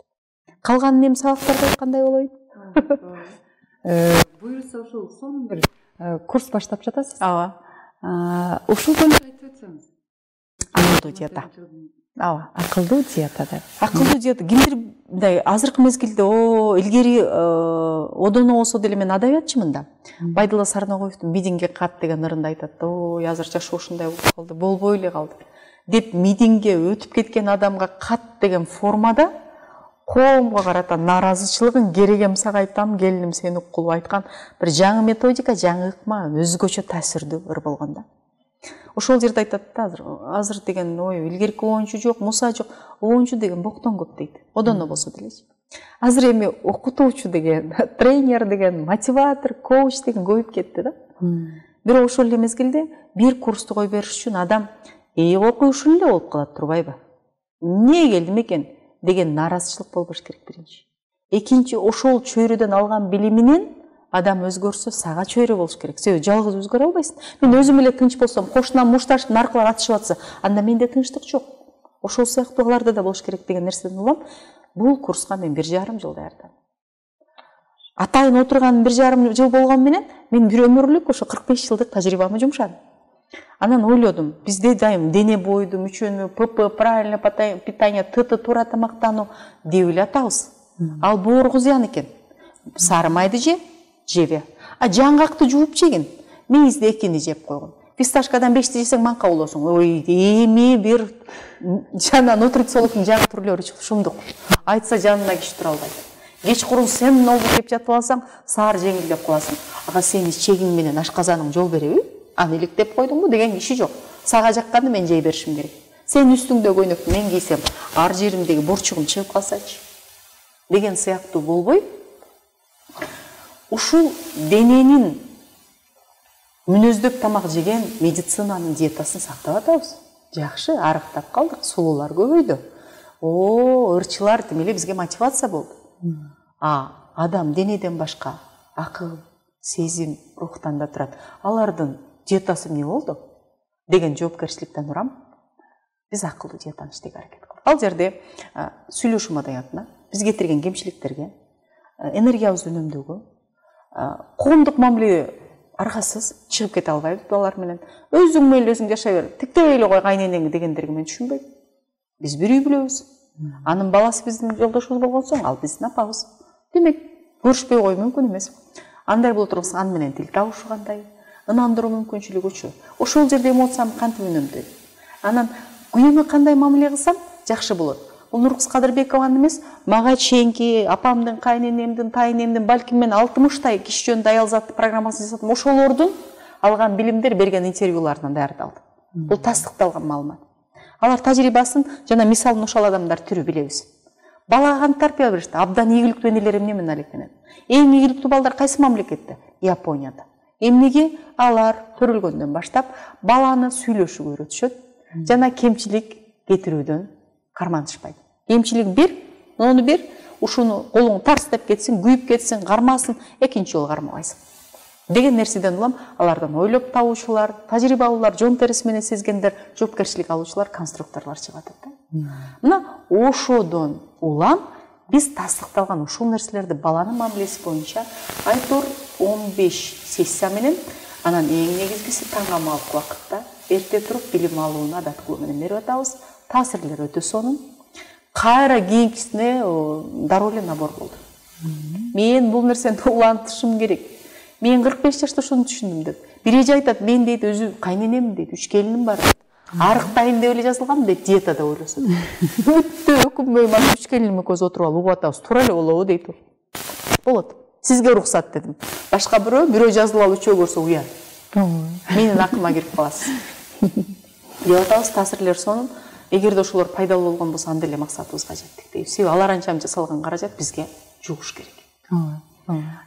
Калганын эми сабактарда айткандай болоюн.
Буюрса ошол сонун бир курс баштап жатасыз.
Ооба.
Ушул боюнча айтып өтсөңүз.
акылдуу диета.
ооба, акылдуу диета деп.
Акылдуу диета кимдир мындай азыркы мезгилде илгери одоно болсо деле мен адабиятчымын да. Байдулла Сарнагоевдун мидинге кат деген ырында айтат. Ой, азыр жашоо ушундай болуп калды, болбой эле калды деп мидинге өтүп кеткен адамга кат деген формада коомго карата нааразычылыгын керегем сага айтам, келиним сени уккулуп айткан бир жаңы методика, жаңы ыкма, өзгөчө таасирдүү ыр болгон да. Ошол жерде айтат да, азыр деген ой, илгерки оончу жок, муса жок, оончу деген боктон көп дейт. Одоно болсо делечи. Азыр эми окутуучу деген, тренер деген, мотиватор, коуч деген көбөйүп кетти да. Бирок ошол эле мезгилде бир курсту кой бериш үчүн адам окуй ушул эле болуп калат турбайбы? Эмне келдим экен деген нааразычылык болбош керек биринчи. Экинчи, ошол чөйрөдөн алган билиминен адам өзгөрсө сага чөйрө болуш керек. Себеби жалгыз өзгөрө албайсың. Мен өзүм эле тынч болсом, кошунан мушташып, наркылар атышып атса, анда менде тынчтык жок. Ошол сыяктууларда да болуш керек деген нерседен улам, бул курска мен 1,5 жыл даярдым. Атайын отурган 1,5 жыл болгон менен мен бир өмүрлүк ошо 45 жылдык тажрыйбамы жумшадым. Анан ойлодум, бизде дайым дене бойду, мүчөнү, ПП, правильное питание, ТТ, туура тамактануу деп эле атабыз. Ал боорго зыян экен. Сары майды жебе. А жаңгакты жууп жегин. Мейизди экини жеп койгон. Фисташкадан 5ти жесең манка болосуң. Ой, эми бир жана нутрициологдун жаңы түрлөрү чыкты, шумдук. Айтса жанына киши тура албайт. Кечкурун сен нолду жеп жатып алсаң, саар жеңилдеп каласың. Ага сени чегиң менен ашказаның жол береби? Аны иликтеп койдуңбу деген киши жок. Сага жакканды мен жей беришим керек. Сен үстүңдө көйнөктү мен кийсем, ар жеримдеги бурчугум чыгып калсачы деген сыяктуу болбой, ушул дененин мүнөздөп тамак жеген медицинанын диетасын сактап атабыз. Жакшы, арыктап калдык, сулуулар көбөйдү. Ырчылар демеле бизге мотивация болду. Адам денеден башка акыл, сезим, рухтан да турат. Алардын диетасы эмне болду деген жоопкерчиликтен урам. Биз акылдуу диетаны иштеге аракет кылдык. Ал жерде сүйлөшүү маданиятына, биз кетирген кемчиликтерге, энергиябызды үнөмдөөгө, коомдук мамиле аргасыз чыгып кете албайбыз балар менен. Өзүң мейли өзүң жашай бер, тиктей эле кой кайненеңи дегендерге мен түшүнбөйм. Биз бир үй бүлөбүз. Анын баласы биздин жолдошубуз болгон соң, ал биздин апабыз. Демек, көрүшпөй кою мүмкүн эмес. Андай боло турган аны менен тил табышы кандай, ынандыруу мүмкүнчүлүгүчү. Ошол жерде эмоциямды кантип үнөмдөйм. Анан күйөөмө кандай мамиле кылсам жакшы болот. Бул Нуркыз Кадырбекованын эмес, мага чейинки апамдын, кайненемдин, тайнемдин, балким мен 60 киши жөнүндө аял заттын программасын жасадым. Ошолордун алган билимдер, берген интервьюларынан даярдалды. Бул тастыкталган маалымат. Алар тажрыйбасын жана мисалын ошол адамдар түрү билебиз. Балага кантип тарбия беришти? Абдан ийгиликтүү энелер эмне менен алектенет? Эң ийгиликтүү балдар кайсы мамлекетте? Японияда. Эмнеге? Алар төрөлгөндөн баштап баланы сүйлөшүүгө үйрөтүшөт жана кемчилик кетирүүдөн карманышпайт. Кемчилик бир, ону бир, ушуну колуң тарстап кетсин, күйүп кетсин, кармасын, экинчи жолу кармабайсың. Деген нерседен улам алардан ойлоп табуучулар, тажрыйбалуулар, жон териси менен сезгендер, жоопкерчилик алуучулар, конструкторлор чыгат да. Мына ошодон улам биз тастыкталган ушул нерселерди баланын мамилеси боюнча айтор 15 сессия менен, анан эң негизгиси таң амалык убакытта эрте туруп билим алууну адат кылуу менен берип атабыз. Таасирлери өтө сонун. Кайра кийинкисине дароо эле набор болду. Мен бул нерсени улантышым керек. Мен 45 жашта ушуну түшүндүм деп. Бир эже айтат, мен дейт өзү кайненем дейт, 3 келиним бар дейт. Арыктайын деп эле жазылган дейт, диетада ойлосо. Өтө өкүнбөй мына 3 келиним экөөбүз отуруп алып угуп атабыз, туура эле болобу дейт. Болот. Сизге уруксат дедим. Башка бирөө жазылып алып үчөө көрсө уя. Менин акыма кирип каласыз. Деп атабыз, таасирлер сонун. Эгерде ошолор пайдалуу болгон болсо анда эле максатыбызга жеттик дейбиз. Себеби алар анча салган каражат бизге жугуш керек.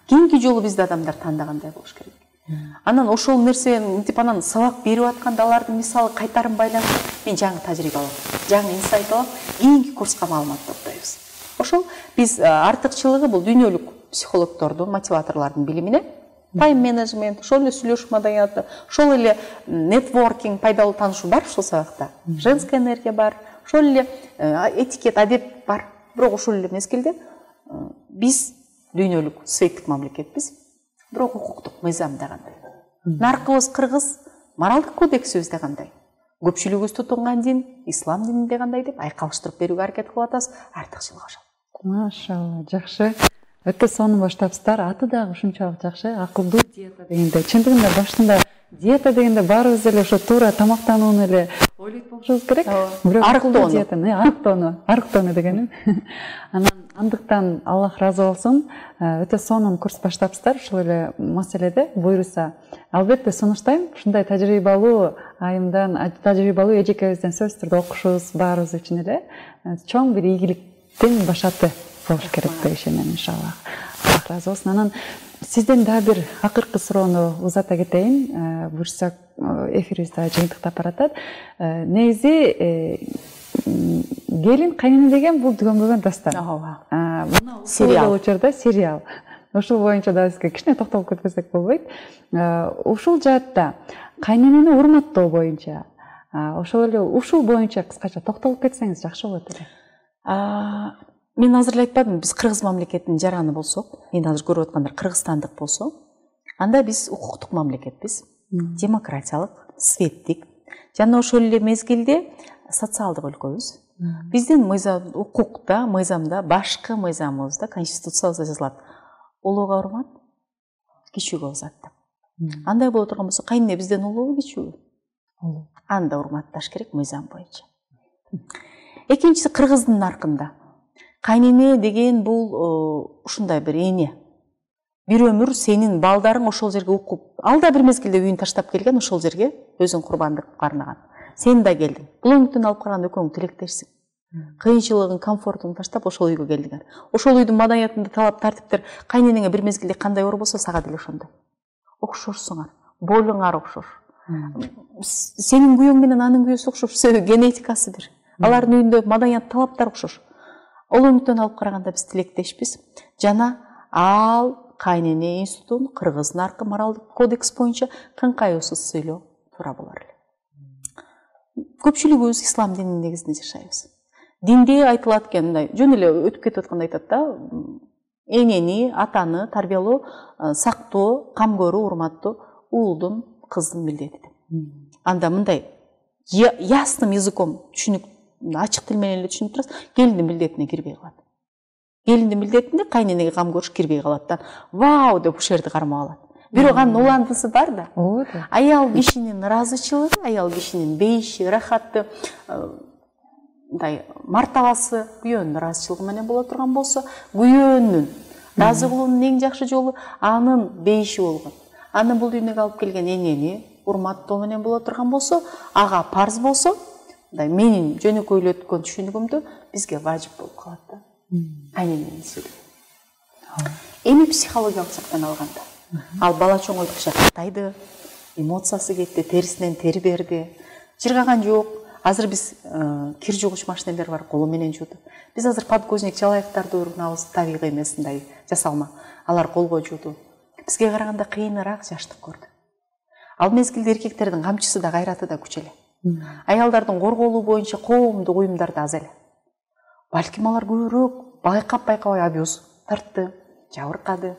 Кийинки жолу бизди адамдар тандагандай болуш керек. Анан ошол нерсени мынтип анан сабак берип атканда алардын мисалы кайтарым байланып, мен жаңы тажрыйба алам, жаңы инсайт алам, кийинки курска маалымат топтойбуз. Ошол биз артыкчылыгы бул дүйнөлүк психологдордун, мотиваторлордун билимине, тайм менеджмент, ошол эле сүйлөшүү маданияты, ошол эле нетворкинг, пайдалуу таанышуу бар ушул сабакта. Женская энергия бар, ошол эле этикет, адеп бар. Бирок ошол эле мезгилде биз дүйнөлүк светтик мамлекетпиз. Бирок укуктук мыйзам да кандай. Наркыбыз кыргыз, моралдык кодексибиз да кандай. көпчүлүгүбүз тутунган дин ислам дининде кандай деп айкалыштырып берүүгө аракет кылып атабыз. Артыкчылык ошол.
Машалла, жакшы. Өтө сонун баштапсыздар. Аты дагы ушунчалык жакшы. Акылдуу диета дегенде, чындыгында башында диета дегенде баарыбыз эле ошо туура тамактанууну эле ойлойт болушубуз керек. Бирок акылдуу диетаны, арыктоону дегеним. Андыктан Аллах разы болсун. Өтө сонун курс баштапсыздар. Ушул эле маселеде буйруса. Албетте сунуштайм. Ушундай тажрыйбалуу айымдан, тажрыйбалуу эжекебизден сөзсүз түрдө окушубуз баарыбыз үчүн эле чоң бир ийгиликтин башаты болуш керек деп ишенем, иншаллах. Аллах разы болсун. Анан сизден дагы бир акыркы суроону узата кетейин. Буюрса эфирибиз дагы жыйынтыктап баратат. Негизи келин кайнене деген бул дүгөнгөгөн дастан. Мына сериал учурда сериал. Ушул боюнча да бизге кичине токтолуп кетсек болбойт. Ушул жаатта кайненени урматтоо боюнча, ошол эле ушул боюнча кыскача токтолуп кетсеңиз жакшы болот эле.
Мен азыр эле айтпадымбы, биз кыргыз мамлекетинин жараны болсок, мен азыр көрүп аткандар кыргызстандык болсо, анда биз укуктук мамлекетпиз, демократиялык, светтик. Жана ошол эле мезгилде социалдык өлкөбүз. Биздин укукта, мыйзамда, башкы мыйзамыбызда, конституциябызда жазылат. Улууга урмат, кичүүгө узат деп. Андай боло турган болсо, кайнене бизден улуубу, кичүүбү? Анда урматташ керек мыйзам боюнча. Экинчиси кыргыздын наркында. Кайнене деген бул ушундай бир эне. Бир өмүр сенин балдарың ошол жерге укуп, ал да бир мезгилде үйүн таштап келген ошол жерге, өзүн курбандык карнаган. Сен да келдиң. Бул өңүттөн алып караганда экөөң тилектешсиң. Кыйынчылыгын, комфортун таштап ошол үйгө келдиңер. Ошол үйдүн маданиятында талап тартиптер кайненеңе бир мезгилде кандай оор болсо, сага деле ошондой. Окшошсуңар, болуңар окшош. Сенин күйөөң менен анын күйөөсү окшош, себеби генетикасы бир. Алардын үйүндө маданият талаптар окшош. Ол өңүттөн алып караганда биз тилектешпиз. Жана ал кайнене институтун кыргыз наркы моралдык кодекс боюнча каңкайуусуз сүйлөө туура болор эле. Көпчүлүгүбүз ислам дининин негизинде жашайбыз. Динде айтылат экен, мындай жөн эле өтүп кетип атканда айтат да, энени, атаны тарбиялоо, сактоо, кам көрүү, урматтоо уулдун, кыздын милдети деп. Анда мындай ясным языком түшүнүк, ачык тил менен эле түшүнүп турасыз, келиндин милдетине кирбей калат. Келиндин милдетинде кайненеге кам көрүш кирбей калат да. Вау деп ушул жерди кармап алат. Бирок анын уландысы бар да. Аял кишинин ыраазычылыгы, аял кишинин бейиши, рахаты, мындай мартабасы күйөөнүн ыраазычылыгы менен боло турган болсо, күйөөнүн ыраазы кылуунун эң жакшы жолу анын бейиши болгон. Аны бул дүйнөгө алып келген энени урматтоо менен боло турган болсо, ага парз болсо, мындай менин жөнөкөйлөткөн түшүнүгүмдө бизге важип болуп калат да. Кайненени сүйлөө. Эми психологиялык жактан алганда, ал бала чоңойду кычактайды, эмоциясы кетти, терисинен тери берди, жыргаган жок. Азыр биз кир жугуч машинелер бар, колу менен жууду. Биз азыр подгузник жалаяктарды урунабыз, табигый эмес, мындай жасалма. Алар колго жууду. Бизге караганда кыйыныраак жаштык көрдү. Ал мезгилде эркектердин камчысы да кайраты да күч эле. Аялдардын корголуу боюнча коомдук уюмдар да аз эле. Балким алар көбүрөөк байкап-байкабай абьюз тартты, жабыркады.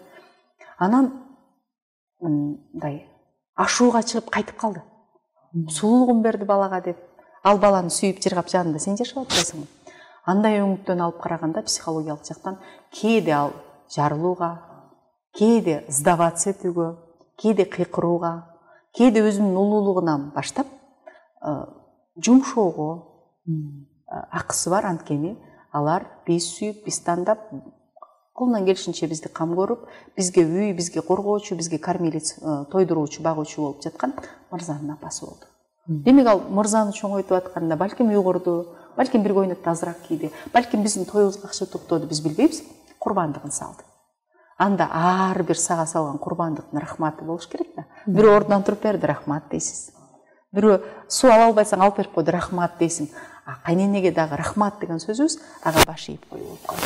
Анан мындай ашууга чыгып кайтып калды. Сулуулугун берди балага деп. Ал баланы сүйүп жыргап жанында сен жашап атпайсыңбы? Андай өңүттөн алып караганда психологиялык жактан кээде ал жарылууга, кээде сдаваться этүүгө, кээде кыйкырууга, кээде өзүнүн улуулугунан баштап жумшоого акысы бар. Анткени алар биз сүйүп, биз тандап, колунан келишинче бизди кам көрүп, бизге үй, бизге коргоочу, бизге кормилец, тойдуруучу, багуучу болуп жаткан мырзанын апасы болду. Демек ал мырзаны чоңойтуп атканда балким уйгурду, балким бир көйнөктү азыраак кийди, балким биздин тоюбузга акча токтоду, биз билбейбиз, курбандыгын салды. Анда ар бир сага салган курбандыктын рахматы болуш керек да. Бирөө ордунан туруп берди, рахмат дейсиз. Бирөө суу ала албайсаң алып берип койду, рахмат дейсиң. Кайненеге дагы рахмат деген сөзүбүз ага баш ийип коюу болуп калды.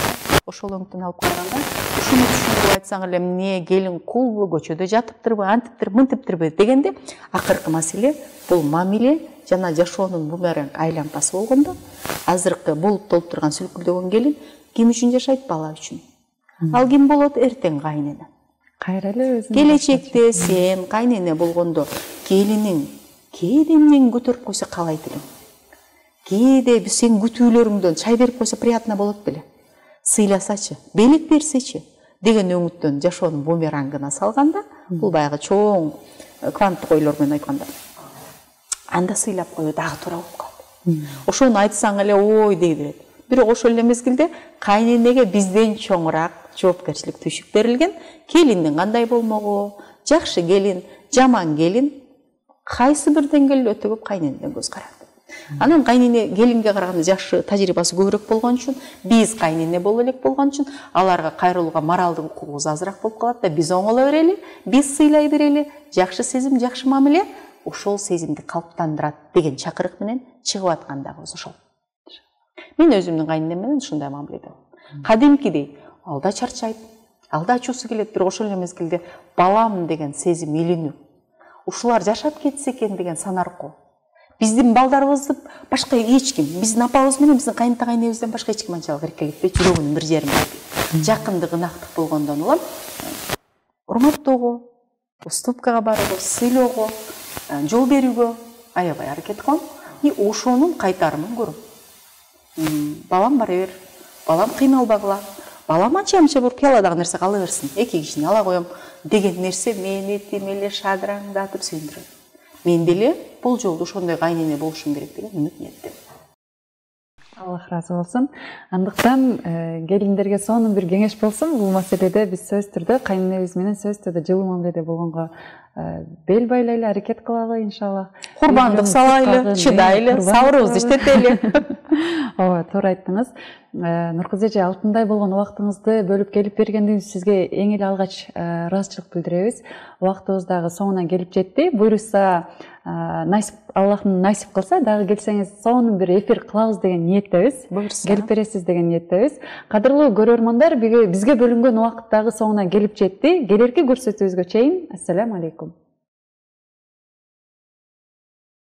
Ошол өңүттөн алып караганда, ушуну түшүндүрүп айтсаң эле, эмне келин кулбу, көчөдө жатыптырбы, антиптир, мынтиптирби дегенде, акыркы маселе бул мамиле жана жашоонун бумеранг айланпасы болгондо, азыркы болуп толуп турган сүлкүлдөгөн келин ким үчүн жашайт? Бала үчүн. Ал ким болот? Эртең кайнене.
Кайра эле өзүн.
Келечекте сен кайнене болгондо келиниң кээде эмнени көтөрүп койсо каалайт элем. Кээде сен күтүүлөрүңдөн чай берип койсо приятно болот беле. Сыйласачы, белек берсечи деген өңүттөн жашоонун бумерангына салганда, бул баягы чоң кванттык ойлор менен айтканда. Анда сыйлап коюу дагы туура болуп калат. Ошону айтсаң эле ой дей берет. Бирок ошол эле мезгилде кайненеге бизден чоңураак жоопкерчилик түшүп берилген. Келиндин кандай болмогу, жакшы келин, жаман келин кайсы бир деңгээлде өтө көп кайненеден көз карайт. Анан кайнене келинге караганда жакшы тажрыйбасы көбүрөөк болгон үчүн, биз кайнене боло элек болгон үчүн аларга кайрылууга моралдык укугубуз азыраак болуп калат да, биз оңоло берели, биз сыйлай берели, жакшы сезим, жакшы мамиле ошол сезимди калыптандырат деген чакырык менен чыгып аткандагыбыз ошол. Мен өзүмдүн кайненем менен ушундай мамиледем. Кадимкидей алда чарчайт, алда ачуусу келет, бирок ошол эле мезгилде балам деген сезим илинүү. Ушулар жашап кетсе экен деген санаркоо. Биздин балдарыбызды башка эч ким, биздин апабыз менен биздин кайынта кайнебизден башка эч ким анчалык эркелетпейт, жүрөгүнүн бир жеринде. Жакындык, ынактык болгондон улам урматтоого, уступкага барууга, сыйлоого, жол берүүгө аябай аракет кылам. И ошонун кайтарымын көрөм. Балам бара бер, балам кыйналбагыла, балам анча-мынча болуп кыяладагы нерсе кала берсин, эки кишини ала коем деген нерсе мени тим эле шадраңдатып сүйүндүрөт. Мен деле бул жолду ошондой кайнене болушум керек деген үмүт ниеттем.
Аллах разы болсун. Андыктан келиндерге сонун бир кеңеш болсун. Бул маселеде биз сөзсүз түрдө кайненебиз менен сөзсүз түрдө жылуу мамиледе болгонго бел байлайлы, аракет кылалы иншалла.
Курбандык салайлы, чыдайлы, сабырыбызды иштетели.
Ооба, туура айттыңыз. Нуркыз эже, алтындай болгон убактыңызды бөлүп келип бергендигиңиз сизге эң эле алгач ыраазычылык билдиребиз. Убактыбыз дагы соңуна келип жетти. Буюрса, Аллахым насип кылса, дагы келсеңиз сонун бир эфир кылабыз деген ниеттебиз. Келип бересиз деген ниеттебиз. Кадырлуу көрөрмандар, бизге бөлүнгөн убакыт дагы соңуна келип жетти. Келерки көрсөтүүбүзгө чейин, ассаламу алейкум.